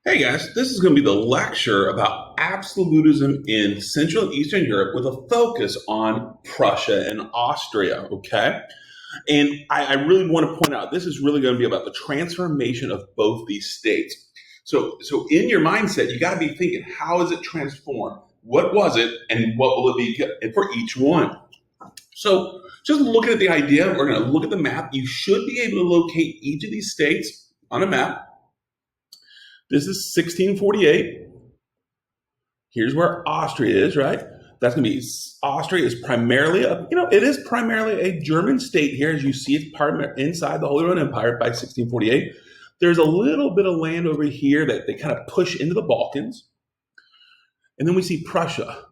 Hey guys, this is going to be the lecture about absolutism in Central and Eastern Europe with a focus on Prussia and Austria, okay? And I really want to point out this is really going to be about the transformation of both these states. So in your mindset, you got to be thinking, how is it transformed? What was it, and what will it be for each one? So just looking at the idea, we're going to look at the map. You should be able to locate each of these states on a map. This is 1648. Here's where Austria is, right? That's going to be Austria is primarily it is primarily a German state here, as you see it's part inside the Holy Roman Empire by 1648. There's a little bit of land over here that they kind of push into the Balkans. And then we see Prussia.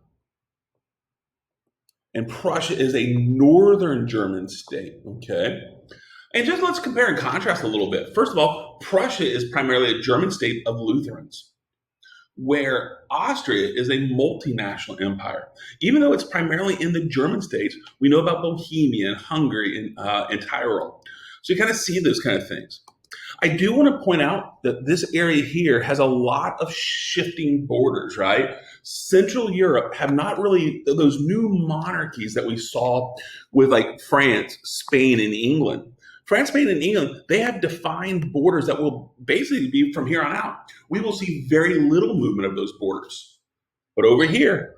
And Prussia is a northern German state, okay? And just let's compare and contrast a little bit. First of all, Prussia is primarily a German state of Lutherans, where Austria is a multinational empire. Even though it's primarily in the German states, we know about Bohemia and Hungary and Tyrol. So you kind of see those kind of things. I do want to point out that this area here has a lot of shifting borders, right? Central Europe have not really, those new monarchies that we saw with like France, Spain, and England. France, Spain, and England, they have defined borders that will basically be from here on out. We will see very little movement of those borders. But over here,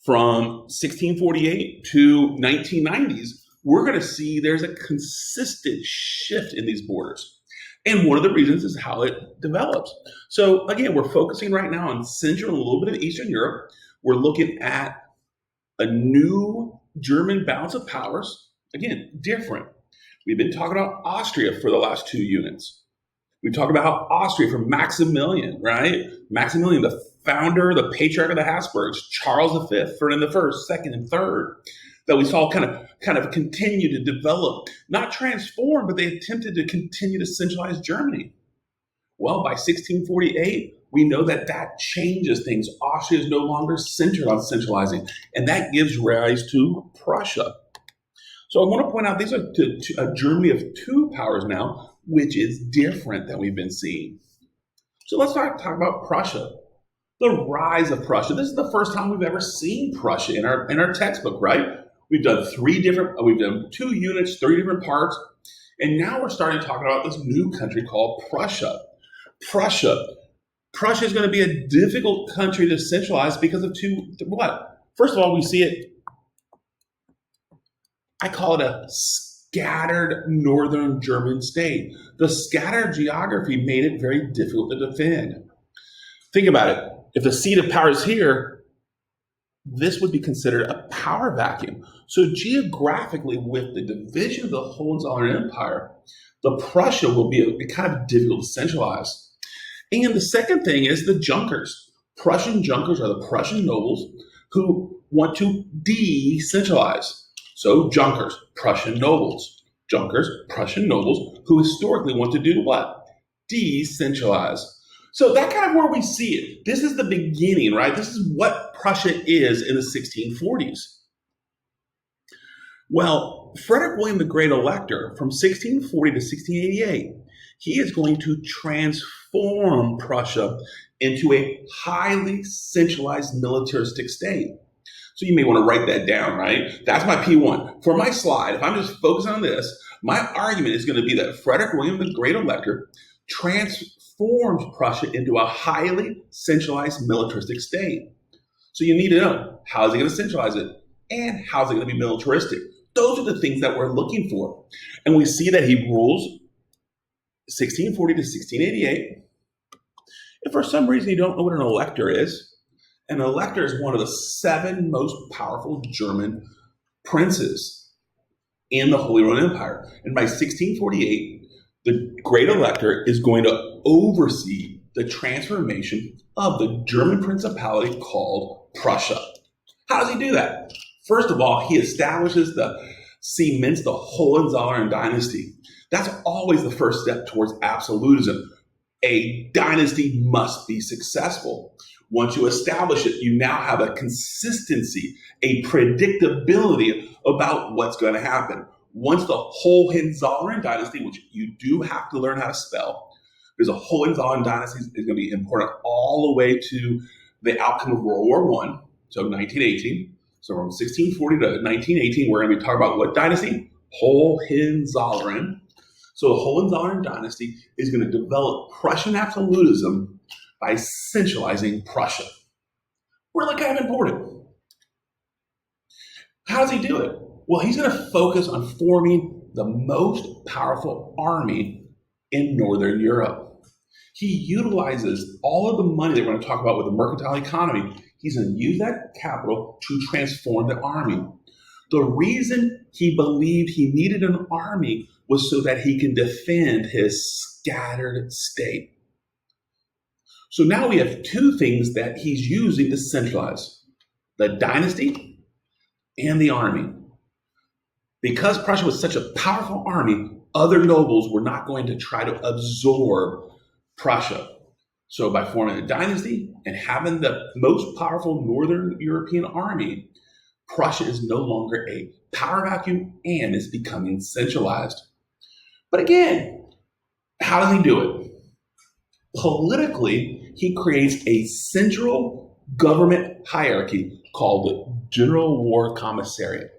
from 1648 to 1990s, we're going to see there's a consistent shift in these borders. And one of the reasons is how it develops. So again, we're focusing right now on Central and a little bit of Eastern Europe. We're looking at a new German balance of powers. Again, different. We've been talking about Austria for the last two units. We talked about Austria from Maximilian, right? Maximilian, the founder, the patriarch of the Habsburgs, Charles V, Ferdinand I, second and third, that we saw kind of continue to develop, not transform, but they attempted to continue to centralize Germany. Well, by 1648, we know that that changes things. Austria is no longer centered on centralizing, and that gives rise to Prussia. So I want to point out these are a Germany of two powers now, which is different than we've been seeing. So let's talk about Prussia. The rise of Prussia. This is the first time we've ever seen Prussia in our textbook, right? We've done we've done two units, three different parts, and now we're starting to talk about this new country called Prussia. Prussia is going to be a difficult country to centralize because of what? First of all, we see it. I call it a scattered northern German state. The scattered geography made it very difficult to defend. Think about it. If the seat of power is here, this would be considered a power vacuum. So geographically, with the division of the Hohenzollern Empire, the Prussia will be a kind of difficult to centralize. And the second thing is the Junkers. Prussian Junkers are the Prussian nobles who want to decentralize. So Junkers, Prussian nobles. Junkers, Prussian nobles who historically want to do what? Decentralize. So that's kind of where we see it. This is the beginning, right? This is what Prussia is in the 1640s. Well, Frederick William the Great Elector from 1640 to 1688, he is going to transform Prussia into a highly centralized militaristic state. So you may want to write that down, right? That's my P1. For my slide, if I'm just focusing on this, my argument is going to be that Frederick William the Great Elector transforms Prussia into a highly centralized militaristic state. So you need to know, how is he going to centralize it? And how is it going to be militaristic? Those are the things that we're looking for. And we see that he rules 1640 to 1688. If for some reason you don't know what an elector is, an elector is one of the 7 most powerful German princes in the Holy Roman Empire. And by 1648, the Great Elector is going to oversee the transformation of the German principality called Prussia. How does he do that? First of all, he cements the Hohenzollern dynasty. That's always the first step towards absolutism. A dynasty must be successful. Once you establish it, you now have a consistency, a predictability about what's going to happen. Once the Hohenzollern dynasty, which you do have to learn how to spell, There's a Hohenzollern dynasty is going to be important all the way to the outcome of World War One, so 1918. So from 1640 to 1918, we're going to be talking about what dynasty? Hohenzollern. So the Hohenzollern dynasty is going to develop Prussian absolutism by centralizing Prussia. Really kind of important. How does he do it? Well, he's going to focus on forming the most powerful army in Northern Europe. He utilizes all of the money that we're going to talk about with the mercantile economy. He's going to use that capital to transform the army. The reason he believed he needed an army was so that he can defend his scattered state. So now we have two things that he's using to centralize: the dynasty and the army. Because Prussia was such a powerful army, other nobles were not going to try to absorb Prussia. So by forming a dynasty and having the most powerful Northern European army, Prussia is no longer a power vacuum and is becoming centralized. But again, how does he do it? Politically, he creates a central government hierarchy called the General War Commissariat.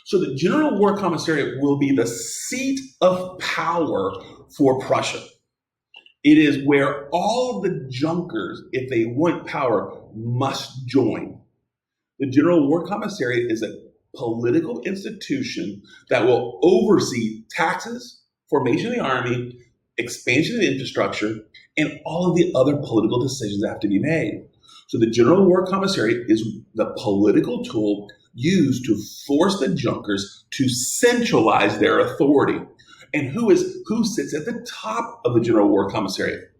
So the General War Commissariat will be the seat of power for Prussia. It is where all of the Junkers, if they want power, must join. The General War Commissariat is a political institution that will oversee taxes, formation of the army, expansion of infrastructure, and all of the other political decisions that have to be made. So the General War Commissariat is the political tool used to force the Junkers to centralize their authority. And who sits at the top of the General War Commissariat?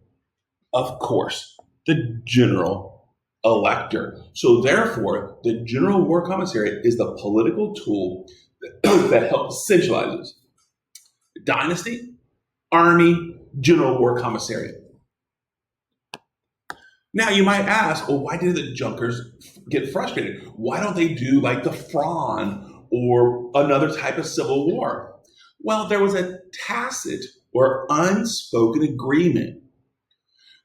Of course, the General Elector. So therefore, the General War Commissariat is the political tool that helps centralizes dynasty, army, General War Commissariat. Now you might ask, well, why do the Junkers get frustrated? Why don't they do like the Fronde or another type of civil war? Well, there was a tacit or unspoken agreement.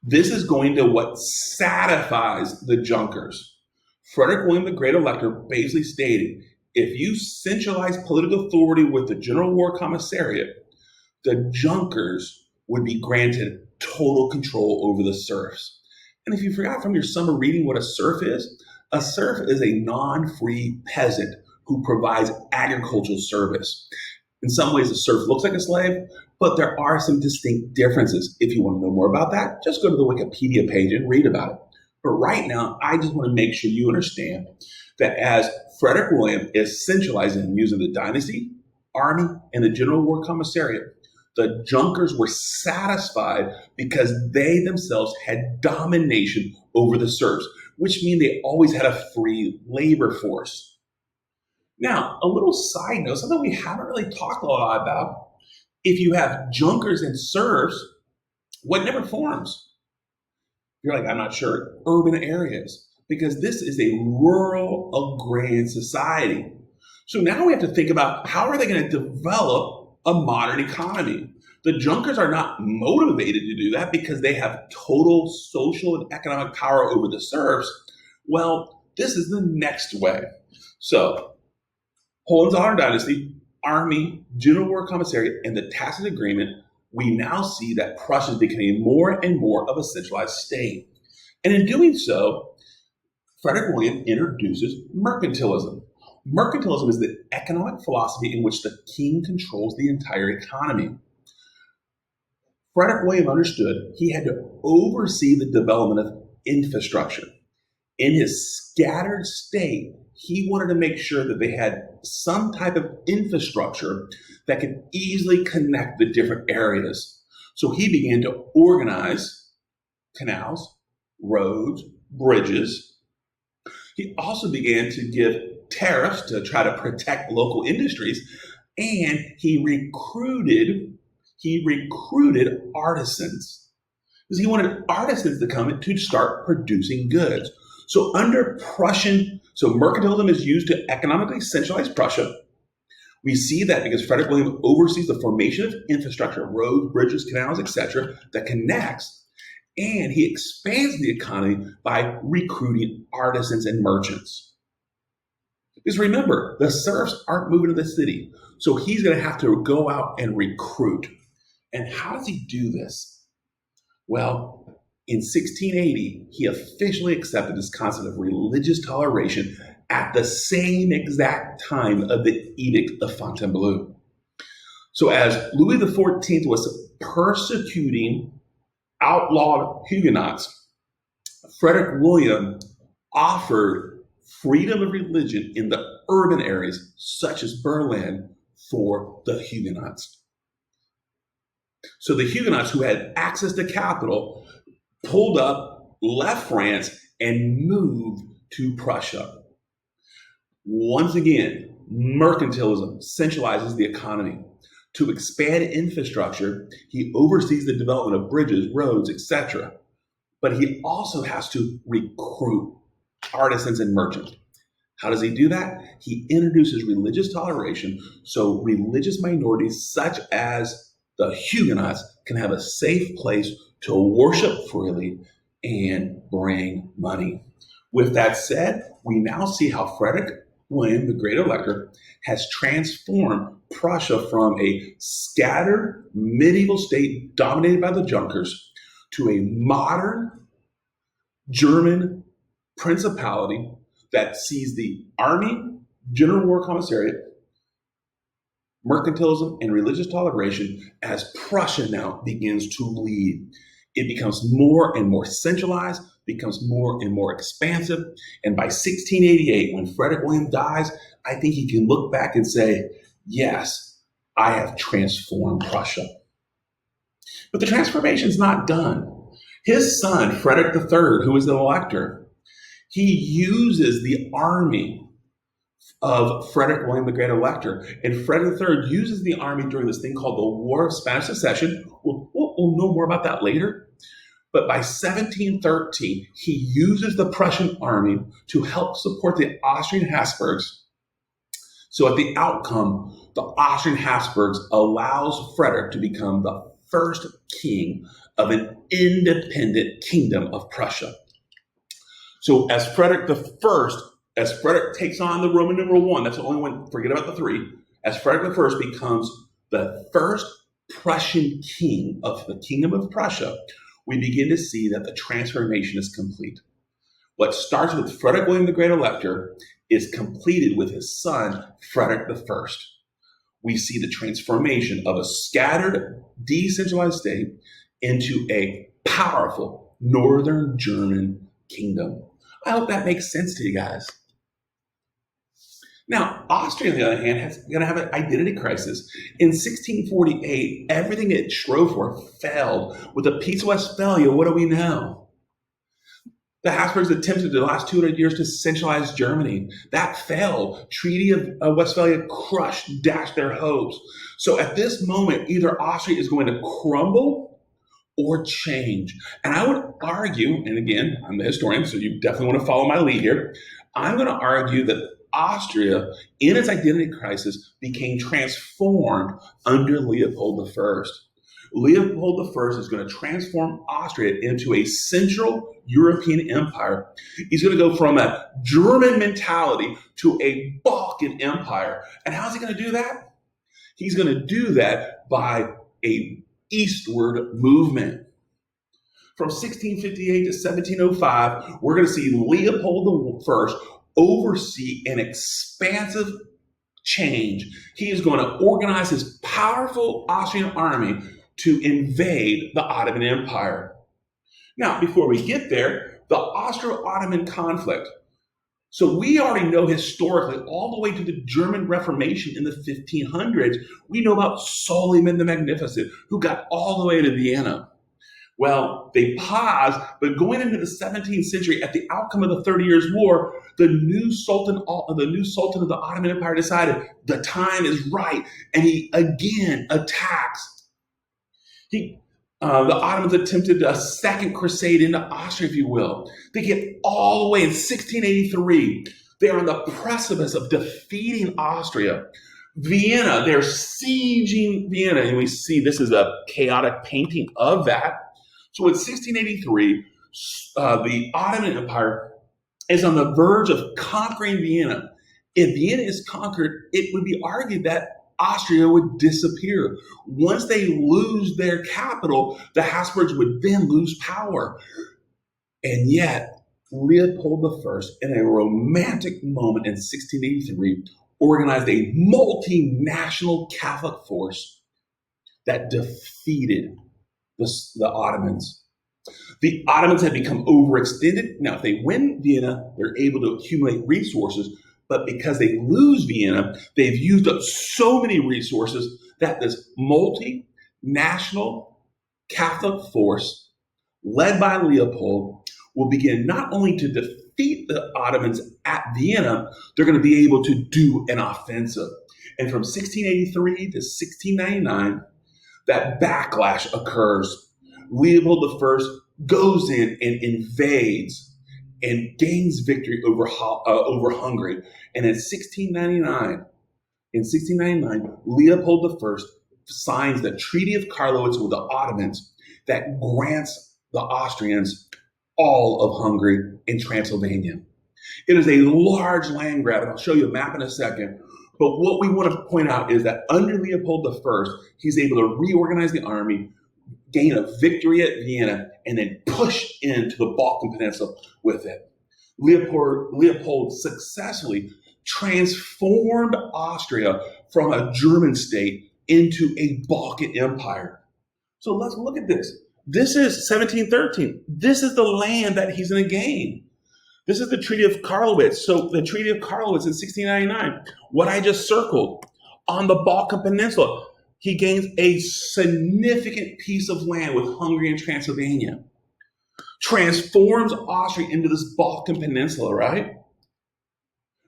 This is going to what satisfies the Junkers. Frederick William the Great Elector basically stated, if you centralize political authority with the General War Commissariat, the Junkers would be granted total control over the serfs. And if you forgot from your summer reading what a serf is a non-free peasant who provides agricultural service. In some ways, a serf looks like a slave, but there are some distinct differences. If you want to know more about that, just go to the Wikipedia page and read about it. But right now, I just want to make sure you understand that as Frederick William is centralizing and using the dynasty, army, and the General War Commissariat, the Junkers were satisfied because they themselves had domination over the serfs, which means they always had a free labor force. Now, a little side note, something we haven't really talked a lot about. If you have Junkers and serfs, what never forms? You're like, I'm not sure. Urban areas, because this is a rural agrarian society. So now we have to think about how are they going to develop a modern economy. The Junkers are not motivated to do that because they have total social and economic power over the serfs. Well, this is the next way. So, Hohenzollern dynasty, army, General War Commissariat, and the tacit agreement, we now see that Prussia is becoming more and more of a centralized state. And in doing so, Frederick William introduces mercantilism. Mercantilism is the economic philosophy in which the king controls the entire economy. Frederick William understood he had to oversee the development of infrastructure. In his scattered state, he wanted to make sure that they had some type of infrastructure that could easily connect the different areas. So he began to organize canals, roads, bridges. He also began to give tariffs to try to protect local industries, and he recruited artisans because he wanted artisans to come in to start producing goods. So mercantilism is used to economically centralize Prussia. We see that because Frederick William oversees the formation of infrastructure, roads, bridges, canals, etc., that connects, and he expands the economy by recruiting artisans and merchants. Because remember, the serfs aren't moving to the city, so he's going to have to go out and recruit. And how does he do this? Well, in 1680, he officially accepted this concept of religious toleration at the same exact time of the Edict of Fontainebleau. So as Louis XIV was persecuting outlawed Huguenots, Frederick William offered freedom of religion in the urban areas, such as Berlin, for the Huguenots. So the Huguenots who had access to capital pulled up, left France, and moved to Prussia. Once again, mercantilism centralizes the economy. To expand infrastructure, he oversees the development of bridges, roads, etc. But he also has to recruit artisans and merchants. How does he do that? He introduces religious toleration so religious minorities such as the Huguenots can have a safe place to worship freely and bring money. With that said, we now see how Frederick William, the Great Elector, has transformed Prussia from a scattered medieval state dominated by the Junkers to a modern German principality that sees the army, general war commissariat, mercantilism, and religious toleration as Prussia now begins to lead. It becomes more and more centralized, becomes more and more expansive. And by 1688, when Frederick William dies, I think he can look back and say, yes, I have transformed Prussia. But the transformation is not done. His son, Frederick III, who is the elector, he uses the army of Frederick William, the Great Elector. And Frederick III uses the army during this thing called the War of Spanish Succession. We'll know more about that later. But by 1713, he uses the Prussian army to help support the Austrian Habsburgs. So at the outcome, the Austrian Habsburgs allows Frederick to become the first king of an independent kingdom of Prussia. So as Frederick takes on the Roman numeral 1, that's the only one, forget about the 3, as Frederick I becomes the first Prussian king of the Kingdom of Prussia, we begin to see that the transformation is complete. What starts with Frederick William the Great Elector is completed with his son, Frederick I. We see the transformation of a scattered, decentralized state into a powerful Northern German kingdom. I hope that makes sense to you guys. Now, Austria, on the other hand, is going to have an identity crisis. In 1648, everything it strove for failed. With the Peace of Westphalia, what do we know? The Habsburgs attempted the last 200 years to centralize Germany. That failed. Treaty of Westphalia crushed, dashed their hopes. So at this moment, either Austria is going to crumble or change. And I would argue, and again, I'm the historian, so you definitely want to follow my lead here. I'm going to argue that Austria, in its identity crisis, became transformed under Leopold I. Leopold I is going to transform Austria into a Central European empire. He's going to go from a German mentality to a Balkan empire. And how's he going to do that? He's going to do that by a eastward movement. From 1658 to 1705, we're going to see Leopold I oversee an expansive change. He is going to organize his powerful Austrian army to invade the Ottoman Empire. Now, before we get there, the Austro-Ottoman conflict. So we already know historically, all the way to the German Reformation in the 1500s, we know about Suleiman the Magnificent, who got all the way to Vienna. Well, they paused, but going into the 17th century, at the outcome of the 30 Years' War, the new sultan of the Ottoman Empire decided the time is right, and he again attacks. The Ottomans attempted a second crusade into Austria, if you will. They get all the way in 1683. They are on the precipice of defeating Austria. Vienna, they're sieging Vienna, and we see this is a chaotic painting of that. So in 1683, the Ottoman Empire is on the verge of conquering Vienna. If Vienna is conquered, it would be argued that Austria would disappear. Once they lose their capital, the Habsburgs would then lose power. And yet, Leopold I, in a romantic moment in 1683, organized a multinational Catholic force that defeated the Ottomans. The Ottomans had become overextended. Now, if they win Vienna, they're able to accumulate resources. But because they lose Vienna, they've used up so many resources that this multinational Catholic force, led by Leopold, will begin not only to defeat the Ottomans at Vienna, they're going to be able to do an offensive. And from 1683 to 1699, that backlash occurs. Leopold I goes in and invades and gains victory over Hungary. And in 1699, Leopold I signs the Treaty of Karlowitz with the Ottomans that grants the Austrians all of Hungary and Transylvania. It is a large land grab, and I'll show you a map in a second. But what we want to point out is that under Leopold I, he's able to reorganize the army, gain a victory at Vienna, and then push into the Balkan Peninsula with it. Leopold successfully transformed Austria from a German state into a Balkan empire. So let's look at this. This is 1713. This is the land that he's going to gain. This is the Treaty of Karlowitz. So the Treaty of Karlowitz in 1699, what I just circled, on the Balkan Peninsula, he gains a significant piece of land with Hungary and Transylvania. Transforms Austria into this Balkan Peninsula, right?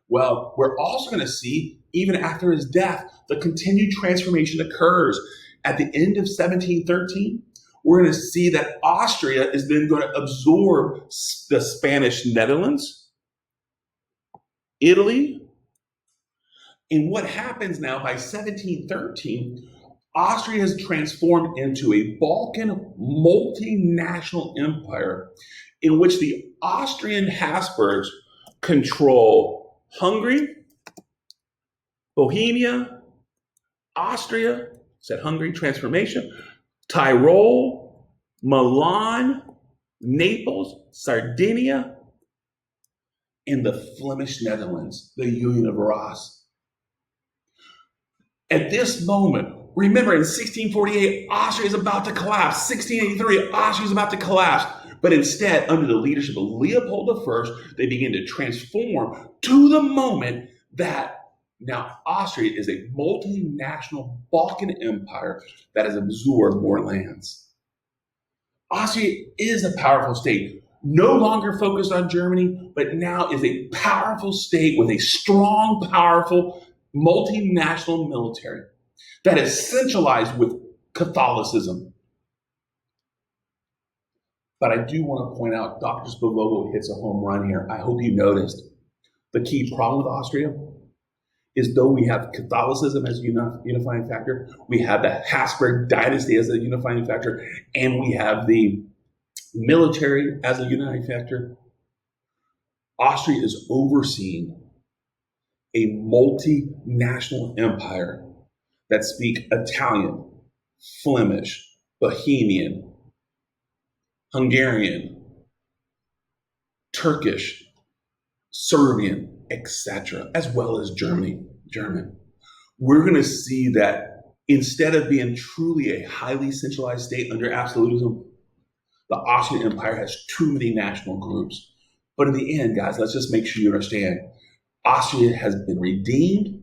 Well, we're also going to see, even after his death, the continued transformation occurs. At the end of 1713, we're going to see that Austria is then going to absorb the Spanish Netherlands, Italy. And what happens now by 1713, Austria has transformed into a Balkan multinational empire in which the Austrian Habsburgs control Hungary, Bohemia, Austria, said Hungary, transformation, Tyrol, Milan, Naples, Sardinia, and the Flemish Netherlands, the Union of Arras. At this moment, remember in 1648, Austria is about to collapse. 1683, Austria is about to collapse. But instead, under the leadership of Leopold I, they begin to transform to the moment that now Austria is a multinational Balkan empire that has absorbed more lands. Austria is a powerful state, no longer focused on Germany, but now is a powerful state with a strong, powerful, multinational military that is centralized with Catholicism. But I do want to point out, Dr. Spavogo hits a home run here. I hope you noticed the key problem with Austria is though we have Catholicism as a unifying factor, we have the Habsburg dynasty as a unifying factor, and we have the military as a unifying factor. Austria is overseeing a multinational empire that speak Italian, Flemish, Bohemian, Hungarian, Turkish, Serbian, etc., as well as German. We're going to see that instead of being truly a highly centralized state under absolutism, the Austrian Empire has too many national groups. But in the end, guys, let's just make sure you understand, Austria has been redeemed.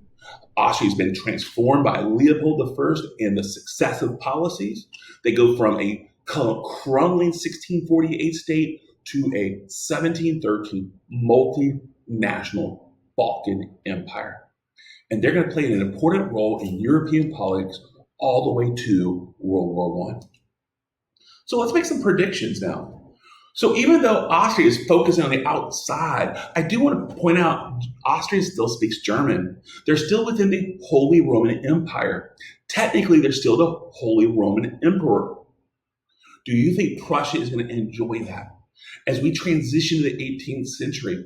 Austria has been transformed by Leopold I and the successive policies. They go from a crumbling 1648 state to a 1713 multinational Balkan empire. And they're going to play an important role in European politics all the way to World War I. So let's make some predictions now. So even though Austria is focusing on the outside, I do want to point out Austria still speaks German. They're still within the Holy Roman Empire. Technically, they're still the Holy Roman Emperor. Do you think Prussia is going to enjoy that? As we transition to the 18th century,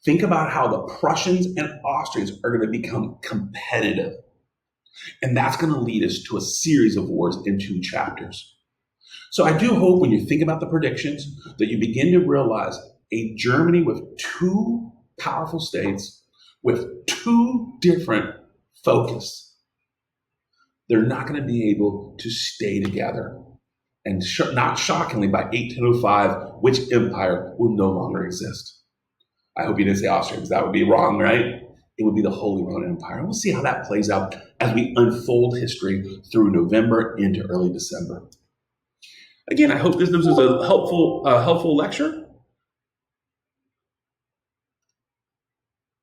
think about how the Prussians and Austrians are going to become competitive. And that's going to lead us to a series of wars in 2 chapters. So I do hope when you think about the predictions that you begin to realize a Germany with 2 powerful states with 2 different focus. They're not going to be able to stay together. And not shockingly, by 1805, which empire will no longer exist? I hope you didn't say Austria, because that would be wrong, right? It would be the Holy Roman Empire. And we'll see how that plays out as we unfold history through November into early December. Again, I hope this was a helpful lecture.